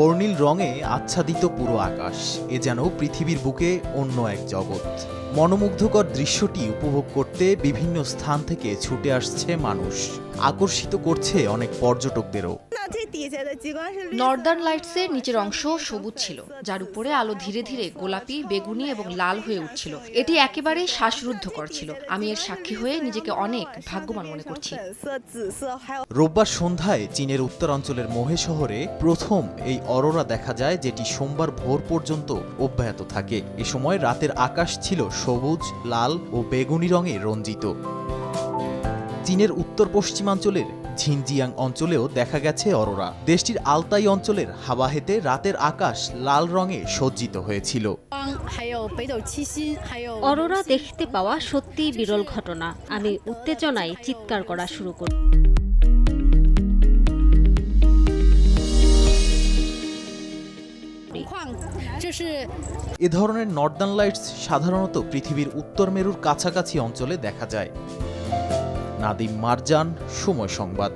বর্ণিল রঙে আচ্ছাদিত পুরো আকাশ, এ যেন পৃথিবীর বুকে অন্য এক জগৎ। মনোমুগ্ধকর দৃশ্যটি উপভোগ করতে বিভিন্ন স্থান থেকে ছুটে আসছে মানুষ, আকর্ষিত করছে অনেক পর্যটকদেরও। নর্দার্ন লাইটসের নিচের অংশ সবুজ ছিল, যার উপরে আলো ধীরে ধীরে গোলাপি, বেগুনি এবং লাল হয়ে উঠছিল। এটি একেবারে শ্বাসরুদ্ধকর ছিল। আমি এর সাক্ষী হয়ে নিজেকে অনেক ভাগ্যবান মনে করছি। রোববার সন্ধ্যায় চীনের উত্তরাঞ্চলের মোহে শহরে প্রথম এই অরোরা দেখা যায়, যেটি সোমবার ভোর পর্যন্ত অব্যাহত থাকে। এ সময় রাতের আকাশ ছিল সবুজ, লাল ও বেগুনি রঙে রঞ্জিত। চীনের উত্তর পশ্চিমাঞ্চলের ঝিনজিয়াং অঞ্চলেও দেখা গেছে অরোরা। দেশটির আলতাই অঞ্চলের হাওয়াহেতে রাতের আকাশ লাল রঙে সজ্জিত হয়েছিল। অরোরা দেখতে পাওয়া সত্যিই বিরল ঘটনা। আমি উত্তেজনায় চিৎকার করা শুরু করি। এ ধরনের নর্দার্ন লাইটস সাধারণত পৃথিবীর উত্তর মেরুর কাছাকাছি অঞ্চলে দেখা যায়। নাদিম মারজান, সময় সংবাদ।